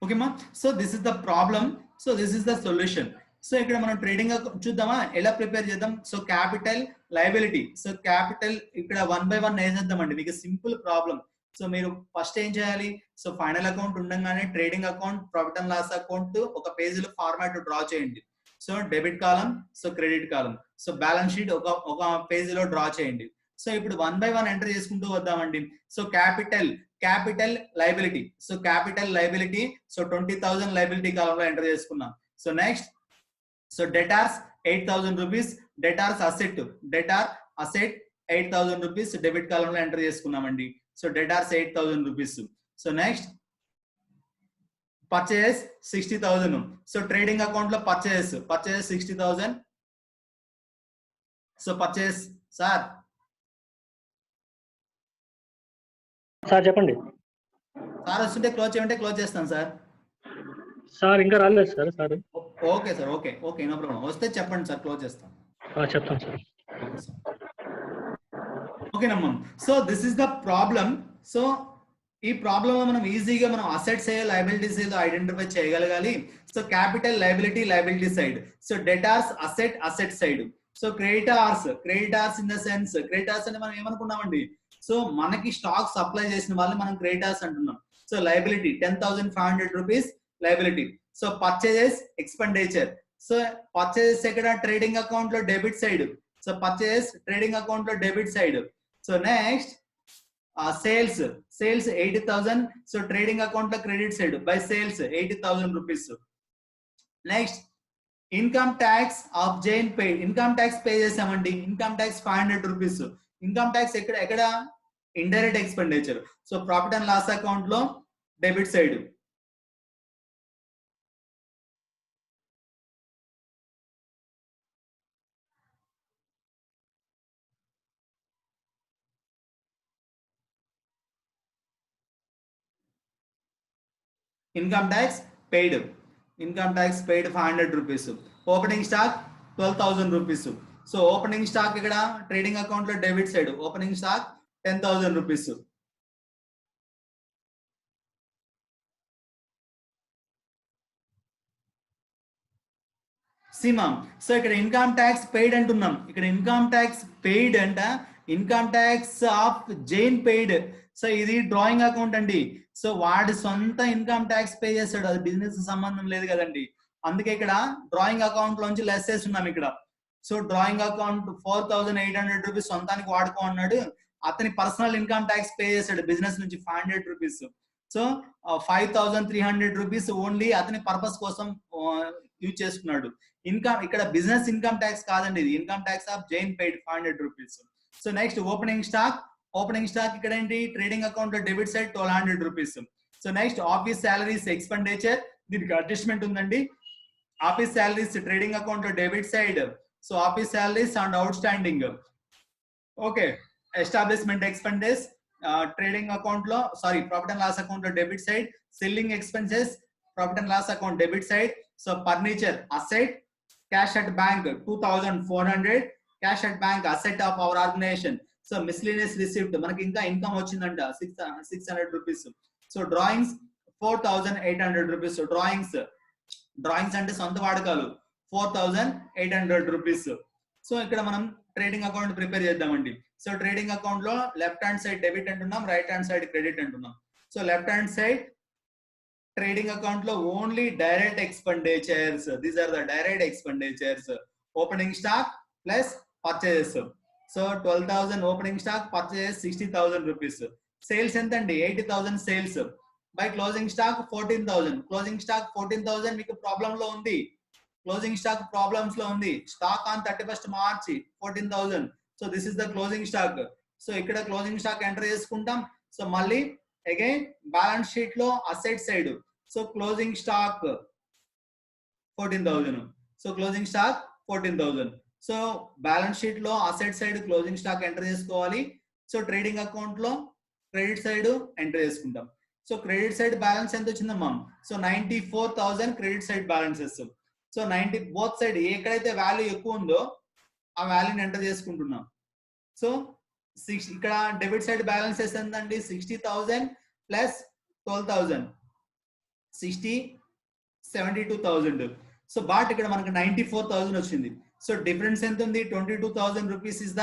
Okay మా. So this is the problem, so this is the solution. So ఇక్కడ మనం trading చూద్దామా, ఎలా ప్రిపేర్ చేద్దాం. So capital liability, so capital ఇక్కడ 1 by 1 వేసేద్దామండి, మీకు సింపుల్ ప్రాబ్లం. సో మీరు ఫస్ట్ ఏం చేయాలి, సో ఫైనల్ అకౌంట్ ఉండగానే trading account, profit and loss account ఒక పేజీలో ఫార్మాట్ డ్రా చేయండి. So debit column, so credit column, so balance sheet ఒక పేజీలో డ్రా చేయండి. సో ఇప్పుడు 1 by 1 ఎంటర్ చేసుకుంటూ వద్దామండి. So capital liability, so capital liability, so 20,000 liability కాలంలో ఎంటర్ చేసుకున్నాం. So next, so debtors 8,000 rupees, debtors asset 8,000 rupees debit కాలంలో enter చేసుకున్నామండి. So debtors 8,000 rupees. So next purchase 60,000. So trading account లో purchase 60,000. So purchase sir చెప్పండి sir. వస్తుంటే close చేయమంటే close చేస్తాను sir. Sir ఇంకా రాలేదు sir. Okay sir, okay no problem. వస్తే చెప్పండి సార్, క్లోజ్ చేస్తాను. చెప్తాను సార్. ఓకేనమ్మా. So this is the problem. So ఈ ప్రాబ్లం లో మనం ఈజీగా మనం అసెట్స్ ఏ లయబిలిటీస్ ఏదో ఐడెంటిఫై చేయగలగాలి. So capital liability side, so debtors asset side. So creditors in the sense, creditors అంటే మనం ఏమనుకున్నామండి, సో మనకి స్టాక్ సప్లై చేసిన వాళ్ళని మనం క్రెడిటార్స్ అంటున్నాం. So liability 10,500 rupees liability. So purchases expenditure, so purchases ఎక్కడ ట్రేడింగ్ అకౌంట్ లో debit side. So purchases trading account లో debit side. So next sales 80,000. So trading account లో credit side by sales 80,000 rupees. Next income tax of Jain paid, income tax pay చేసామండి. Income tax 500 rupees. Income tax ఎక్కడ indirect expenditure. So profit and loss account లో debit side. Income tax paid 500 rupees. Opening stock 12,000 rupees. So opening stock ఇక్కడ trading account లో debit side, opening stock 10,000 rupees. Seema. So ఇక్కడ income tax paid అంటున్నాం. ఇక్కడ income tax paid అంట, income tax of Jain paid. So ఇది drawing account అండి. So వాడి సొంత ఇన్కమ్ ట్యాక్స్ పే చేస్తాడు, అది బిజినెస్ సంబంధం లేదు కదండి. అందుకే ఇక్కడ డ్రాయింగ్ అకౌంట్ లోంచి లెస్ చేస్తున్నాం ఇక్కడ. సో డ్రాయింగ్ అకౌంట్ 4,800 రూపీస్ సొంతానికి వాడుకో అన్నాడు. అతని పర్సనల్ ఇన్కమ్ ట్యాక్స్ పే చేశాడు బిజినెస్ నుంచి 500 రూపీస్. సో 5,300 రూపీస్ ఓన్లీ అతని పర్పస్ కోసం యూజ్ చేసుకున్నాడు. ఇన్కమ్ ఇక్కడ బిజినెస్ ఇన్కమ్ ట్యాక్స్ కాదండి, ఇది income tax of Jain paid 500 rupees. So next opening stock ఇక్కడ ఏంటి ట్రేడింగ్ అకౌంట్ లో debit side 1,200 rupees. So next office salaries expenditure, దీనికి అడ్జస్ట్మెంట్ ఉందండి. ఆఫీస్ సాలరీస్ ట్రేడింగ్ అకౌంట్ లో debit side. So office salaries and outstanding. Okay. Establishment expenses trading account లో profit and loss account లో debit side. Selling expenses profit and loss account debit side. So furniture asset. Cash at bank 2,400, cash at bank asset of our organisation. So miscellaneous receipt, మనకి ఇంకా income వచ్చిందంట 600 rupees. So drawings 4,800 rupees. Drawings అంటే సొంత వాడకాలు 4,800 rupees. So ఇక్కడ మనం trading account prepare చేద్దామండి. So trading account లో లెఫ్ట్ హ్యాండ్ సైడ్ డెబిట్ అంటున్నాం, రైట్ హ్యాండ్ సైడ్ క్రెడిట్ అంటున్నాం. So left hand side trading account లో only direct expenditures, these are the direct expenditures. Opening stock plus purchases. So 12,000 opening stock, purchases 60,000 rupees. Sales ఎంత అండి 80,000 sales by closing stock 14,000. Closing stock 14,000 మీకు problem లో ఉంది, closing stock problems లో ఉంది. Stock on 31st March 14,000. So this is the closing stock. So ఇక్కడ closing stock enter చేసుకుంటాం. So మళ్ళీ అగైన్ బ్యాలెన్స్ షీట్ లో asset side. So closing stock 14,000. So closing stock 14,000. So balance sheet లో asset side closing stock enter చేసుకోవాలి. So trading account లో credit side enter చేసుకుంటాం. So credit side balance ఎంత వచ్చిందమ్మా, so 94,000 credit side balances. So 90 both side ఎక్కడైతే value ఎక్కువ ఉందో ఆ వాల్యూని ఎంటర్ చేసుకుంటున్నాం. సో ఇక్కడ డెబిట్ సైడ్ బ్యాలెన్సెస్ ఎంతండి 60,000 ప్లస్ 12,000. 72,000. సో బాట్ ఇక్కడ మనకు 94,000 వచ్చింది. సో డిఫరెన్స్ ఎంత ఉంది? 22,000 rupees is the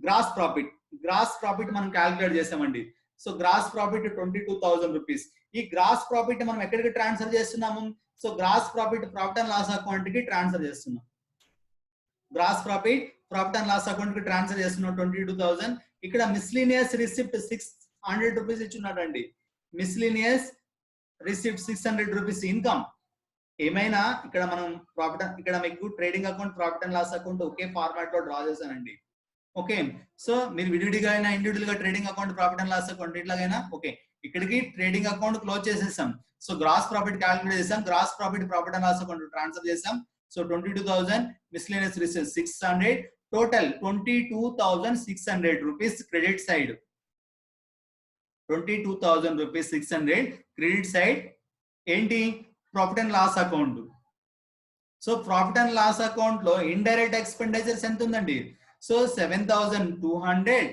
gross profit. Gross profit మనం క్యాలిక్యులేట్ చేసామండి. So gross profit 22,000 rupees. ఈ గ్రాస్ ప్రాఫిట్ మనం ఎక్కడికి ట్రాన్స్ఫర్ చేస్తున్నాము? So gross profit profit and loss account కి ట్రాన్స్ఫర్ చేస్తున్నాం. Gross profit profit and loss account కి ట్రాన్స్ఫర్ చేస్తున్నాం 22,000. ఇక్కడ మిస్లీనియస్ రిసిప్ట్ 600 రూపీస్ ఇచ్చున్నాడండి. Miscellaneous receipt 600 rupees income. ఏమైనా ఇక్కడ మనం ప్రాఫిట్, ఇక్కడ మీకు trading account profit and loss account okay format లో డ్రా చేశానండి. ఓకే, సో మీరు విడివిడిగా అయినా ఇండివిజువల్ గా trading account profit and loss account ఇట్లాగైనా ఓకే. ఇక్కడికి ట్రేడింగ్ అకౌంట్ క్లోజ్ చేసేసాం. సో గ్రాస్ ప్రాఫిట్ క్యాలిక్యులేట్ చేసాం. Gross profit profit and loss account transfer చేసాం. So 22,000 miscellaneous receipt 600, total 22,600 rupees credit side. 22,000 rupees 600 credit side. ఏంటి? Profit and loss account. So profit and loss account లో indirect expenditures ఎంత ఉందండి? So 7,200,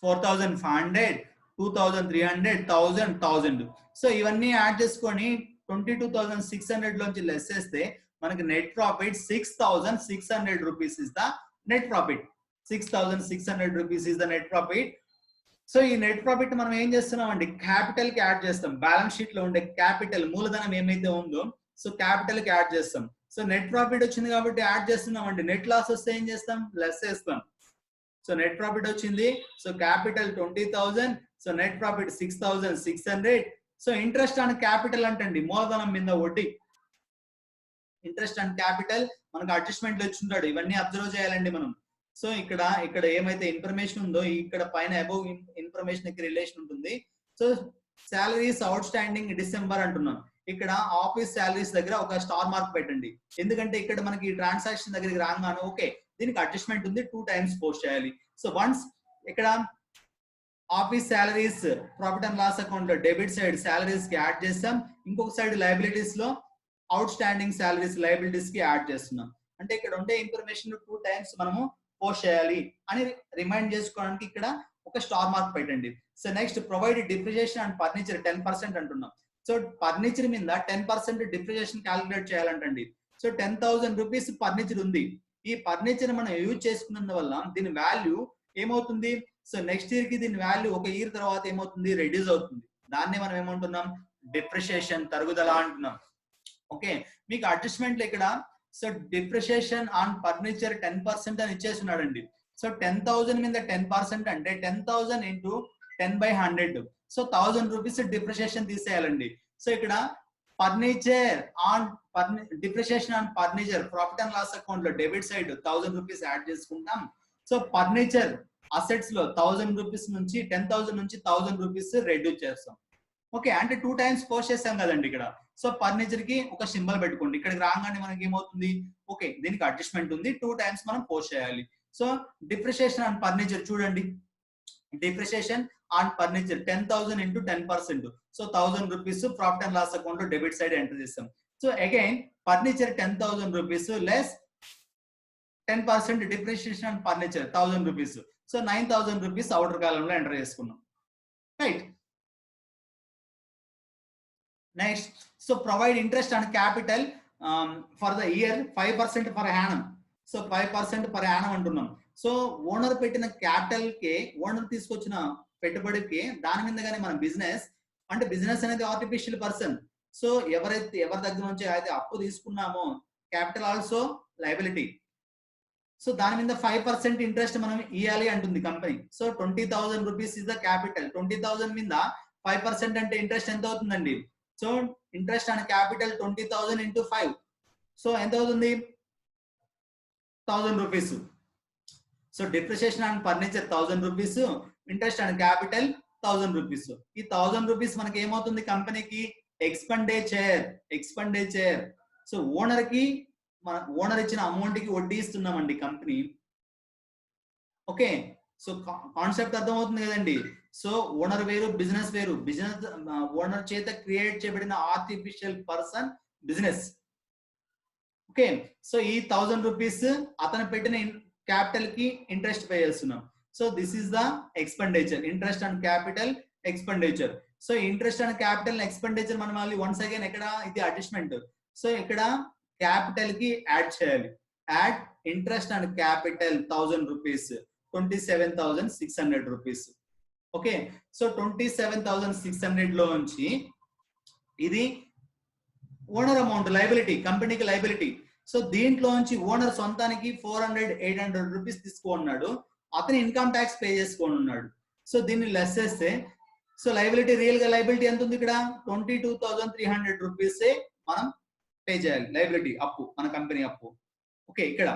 4,500, 2,300, 1,000. So ఇవన్నీ add చేసుకొని 22,600 లోంచి less చేస్తే మనకి net profit 6,600 rupees is the net profit. 6,600 rupees is the net profit. So ఈ నెట్ ప్రాఫిట్ మనం ఏం చేస్తున్నాం అండి? క్యాపిటల్ కి యాడ్ చేస్తాం. బ్యాలెన్స్ షీట్ లో ఉండే క్యాపిటల్ మూలధనం ఏమైతే ఉందో సో క్యాపిటల్ కి యాడ్ చేస్తాం. సో నెట్ ప్రాఫిట్ వచ్చింది కాబట్టి యాడ్ చేస్తున్నాం అండి. నెట్ లాస్ వస్తే ఏం చేస్తాం? లెస్ చేస్తాం. సో నెట్ ప్రాఫిట్ వచ్చింది. So capital 20,000. So net profit 6,600. So interest on capital అంటండి మూలధనం మీద వడ్డీ. ఇంట్రెస్ట్ ఆన్ క్యాపిటల్ మనకు అడ్జస్ట్మెంట్ వచ్చింటాడు. ఇవన్నీ అబ్జర్వ్ చేయాలండి మనం. సో ఇక్కడ ఏమైతే ఇన్ఫర్మేషన్ ఉందో ఇక్కడ పైన అబౌవ్ ఇన్ఫర్మేషన్ కి రిలేషన్ ఉంటుంది. So salaries out standing December అంటున్నాం. ఇక్కడ ఆఫీస్ సాలరీస్ దగ్గర ఒక స్టార్ మార్క్ పెట్టండి. ఎందుకంటే ఇక్కడ మనకి ట్రాన్సాక్షన్ దగ్గరికి రాగానే ఓకే దీనికి అడ్జస్ట్మెంట్ ఉంది 2 times పోస్ట్ చేయాలి. సో వన్స్ ఇక్కడ office salaries profit and loss account లో డెబిట్ సైడ్ సాలరీస్ కి యాడ్ చేస్తాం. ఇంకొక సైడ్ లయబిలిటీస్ లో అవుట్ స్టాండింగ్ సాలరీస్ లయబిలిటీస్ కి యాడ్ చేస్తున్నాం. అంటే ఇక్కడ ఉండే ఇన్ఫర్మేషన్ 2 times మనము పోస్ట్ చేయాలి అని రిమైండ్ చేసుకోవడానికి ఇక్కడ ఒక స్టార్ మార్క్ పెట్టండి. So next provide depreciation and furniture 10% అంటున్నాం. సో ఫర్నిచర్ మీద 10% డిప్రిసియేషన్ క్యాలిక్యులేట్ చేయాలంటండి. సో 10,000 రూపీస్ ఫర్నిచర్ ఉంది. ఈ ఫర్నిచర్ మనం యూజ్ చేసుకున్నందువల్ల దీని వాల్యూ ఏమవుతుంది? సో నెక్స్ట్ ఇయర్ కి దీని వాల్యూ ఒక ఇయర్ తర్వాత ఏమవుతుంది? రెడ్యూస్ అవుతుంది. దాన్ని మనం ఏమంటున్నాం? డిప్రిసియేషన్, తరుగుదల అంటున్నాం. ఓకే, మీకు అడ్జస్ట్మెంట్ ఇక్కడ సో డిప్రిసియేషన్ ఆన్ ఫర్నిచర్ 10% అని ఇచ్చేస్తున్నాడండి. సో 10,000 మీద 10% అంటే 10,000 ఇంటూ 10/100. సో 1,000 రూపీస్ డిప్రిసియేషన్ తీసేయాలండి. సో ఇక్కడ furniture on depreciation on furniture profit and loss account లో డెబిట్ సైడ్ 1,000 రూపీస్ యాడ్ చేసుకుంటాం. సో ఫర్నిచర్ అసెట్స్ లో 1,000 రూపీస్ నుంచి 10,000 నుంచి 1,000 రూపీస్ రెడ్యూస్ చేస్తాం. ఓకే, అంటే 2 times పోస్ట్ చేస్తాం కదండి ఇక్కడ. సో ఫర్నిచర్ కి ఒక సింబల్ పెట్టుకోండి. ఇక్కడికి రాగానే మనకి ఏమవుతుంది? ఓకే దీనికి అడ్జస్ట్మెంట్ ఉంది 2 times మనం పోస్ట్ చేయాలి. సో డిప్రిసియేషన్ ఆన్ ఫర్నిచర్ చూడండి. Depreciation on furniture 10,000 into 10%. So 1,000 rupees profit and loss account లో డెబిట్ సైడ్ ఎంటర్ చేస్తాం. So again furniture 10,000 rupees less 10% depreciation on furniture 1,000 rupees. So 9,000 rupees outer కాలంలో enter చేసుకున్నాం. Right, next so provide interest on capital for the year 5% per annum. So 5% per annum అంటున్నాం. So owner పెట్టిన capital కి, owner తీసుకొచ్చిన పెట్టుబడికి దాని మీద కానీ మన బిజినెస్ అంటే బిజినెస్ అనేది ఆర్టిఫిషియల్ పర్సన్. సో ఎవరి దగ్గర నుంచి అయితే అప్పు తీసుకున్నామో క్యాపిటల్ ఆల్సో లయబిలిటీ. సో దాని మీద 5% ఇంట్రెస్ట్ మనం ఇవ్వాలి అంటుంది company. So 20,000 rupees is the capital. 20,000 మీద 5% అంటే ఇంట్రెస్ట్ ఎంత అవుతుందండి? So interest on capital 20,000 into 5. So ఎంత అవుతుంది? 1,000 rupees. So depreciation on furniture 1,000 rupees, interest on capital 1,000 rupees. ఈ 1,000 రూపీస్ మనకి ఏమవుతుంది? కంపెనీకి ఎక్స్పెండిచర్. సో ఓనర్ కి ఓనర్ ఇచ్చిన అమౌంట్ కి వడ్డీ ఇస్తున్నామండి కంపెనీ. ఓకే, సో కాన్సెప్ట్ అర్థమవుతుంది కదండి. సో ఓనర్ వేరు, బిజినెస్ వేరు. బిజినెస్ ఓనర్ చేత క్రియేట్ చేయబడిన artificial person business. Okay, so ఈ 1,000 రూపీస్ అతను పెట్టిన క్యాపిటల్ కి ఇంట్రెస్ట్ పే చేస్తున్నాం. So this is the expenditure, interest on capital expenditure. So interest and capital expenditure మనం మళ్ళీ వన్స్ అగైన్ ఇక్కడ ఇది అడ్జస్ట్మెంట్. సో ఇక్కడ క్యాపిటల్ కి యాడ్ చేయాలి. Add interest and capital 1000 rupees, 27,600 rupees. Okay, so 27,600 లో నుంచి ఇది ఓనర్ అమౌంట్ లైబిలిటీ, కంపెనీకి లైబిలిటీ. సో దీంట్లో నుంచి ఓనర్ సొంతానికి 400-800 రూపీస్ తీసుకున్నాడు, అతను ఇన్కమ్ ట్యాక్స్ పే చేసుకొని ఉన్నాడు. సో దీన్ని లెస్ చేస్తే సో లైబిలిటీ, రియల్ గా లైబిలిటీ ఎంత ఉంది ఇక్కడ 22,300 రూపీస్ మనం పే చేయాలి. లైబిలిటీ అప్పు, మన కంపెనీ అప్పు. ఓకే, ఇక్కడ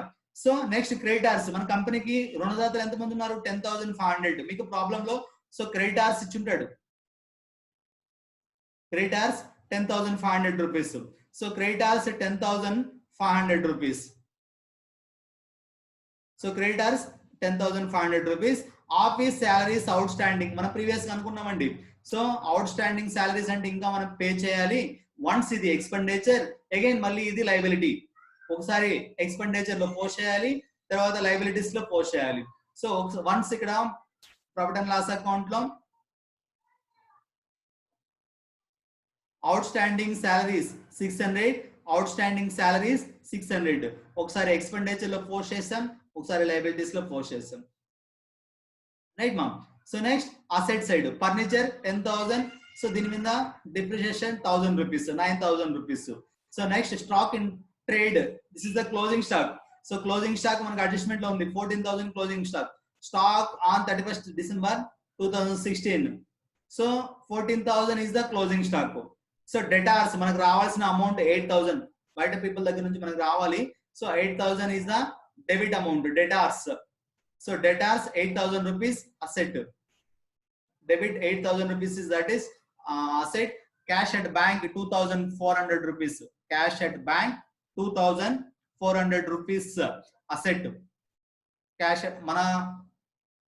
సో నెక్స్ట్ క్రెడిటార్స్, మన కంపెనీకి రుణదాతలు ఎంత మంది ఉన్నారు 10,500. మీకు ప్రాబ్లం లో సో క్రెడిటార్స్ ఇచ్చుంటాడు, creditors 10,500 rupees. So creditors 10,500 rupees. So creditors 10,500 rupees. Office salaries outstanding మనం ప్రీవియస్ గా అనుకున్నామండి. సో అవుట్ స్టాండింగ్ శాలరీస్ అంటే ఇంకా మనం పే చేయాలి. వన్స్ ఇది ఎక్స్పెండిచర్, అగైన్ మళ్ళీ ఇది లైబిలిటీ. ఒకసారి ఎక్స్పెండిచర్ లో పోస్ట్ చేయాలి, తర్వాత లైబిలిటీస్ లో పోస్ట్ చేయాలి. సో వన్స్ ఇక్కడ ప్రాఫిట్ అండ్ లాస్ అకౌంట్ లో out standing salaries 600, out standing salaries 600 ఒకసారి ఎక్స్పెండిచర్ లో పోస్ట్ చేస్తాం, ఒకసారి లైబిలిటీస్ లో పోస్ట్ చేస్తాం. రైట్ మా. So next asset side furniture 10,000. So దీని మీద depreciation 1,000 rupees, 9,000 rupees. So next stock in trade, this is the closing stock. So closing stock మనకి అడ్జస్ట్మెంట్ లో ఉంది 14,000 closing stock. Stock on 31st December 2016. So 14,000 is the closing stock. So debtors మనకు రావాల్సిన amount 8,000, బయట people దగ్గర నుంచి మనకు రావాలి. So 8,000 is the debit amount, debtors. So debtors 8,000 rupees asset. Debit 8,000 rupees is that is asset. Cash at bank 2,400 rupees. Cash at bank 2,400 rupees asset. Cash మన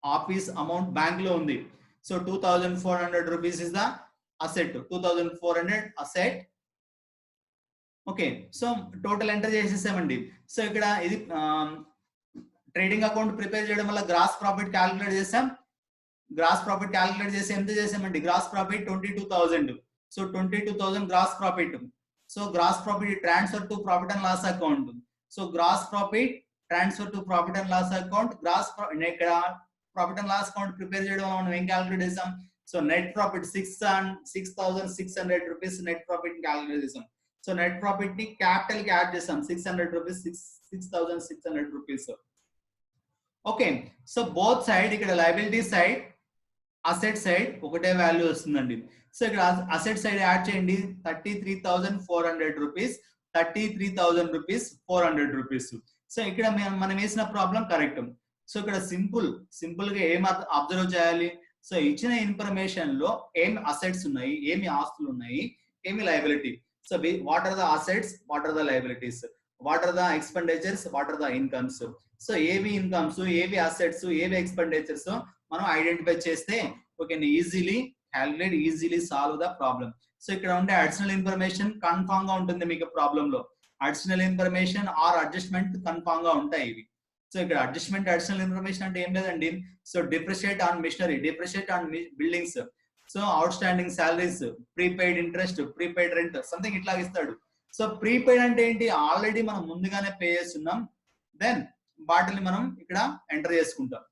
office amount bank లో ఉంది. So 2,400 rupees is the asset. 2,400 asset. Okay, so total enter చేసేసామండి. So ఇక్కడ ఇది trading account prepare చేయడం వల్ల gross profit calculate చేసాం. Gross profit calculate చేసి ఎంత చేసామండి, gross profit 22,000. So 22,000 gross profit. So gross profit transfer to profit and loss account. So gross profit transfer to profit and loss account. Gross ఇక్కడ profit and loss account prepare చేయడం వల్ల మనం ఏం calculate చేసాం, so net profit 6,600 rupees net profit calculate చేసాం. So net profit ని capital కి add చేసాం 600 rupees, 6,600 rupees. Okay, so both side ఇక్కడ లయబిలిటీ సైడ్ అసెట్ సైడ్ ఒకటే వాల్యూ వస్తుందండి. సో ఇక్కడ అసెట్ సైడ్ యాడ్ చేయండి 33,400 రూపీస్, 33,000 రూపీస్, 400 రూపీస్. సో ఇక్కడ మనం వేసిన ప్రాబ్లం కరెక్ట్. సో ఇక్కడ సింపుల్ గా ఏం అబ్జర్వ్ చేయాలి, సో ఇచ్చిన ఇన్ఫర్మేషన్ లో ఏమి అసెట్స్ ఉన్నాయి, ఏమి ఆస్తులు ఉన్నాయి, ఏమి liability. So what are the assets, what are the liabilities, what are the expenditures, what are the incomes. So ఏవి ఇన్కమ్స్, ఏవి అసెట్స్, ఏవి ఎక్స్పెండిచర్స్ మనం ఐడెంటిఫై చేస్తే we can easily calculate, easily solve the problem. So ఇక్కడ ఉండే additional information confirm గా ఉంటుంది మీకు ప్రాబ్లం లో. Additional information are adjustment confirm గా ఉంటాయి ఇవి. సో ఇక్కడ అడ్జస్ట్మెంట్ అడిషనల్ ఇన్ఫర్మేషన్ అంటే ఏం లేదండి, so depreciate on machinery, depreciate on buildings, so outstanding salaries, prepaid interest, prepaid rent, something ఇట్లా ఇస్తాడు. సో ప్రీపెయిడ్ అంటే ఏంటి, ఆల్రెడీ మనం ముందుగానే పే చేస్తున్నాం, దెన్ వాటిని మనం ఇక్కడ ఎంటర్ చేసుకుంటాం.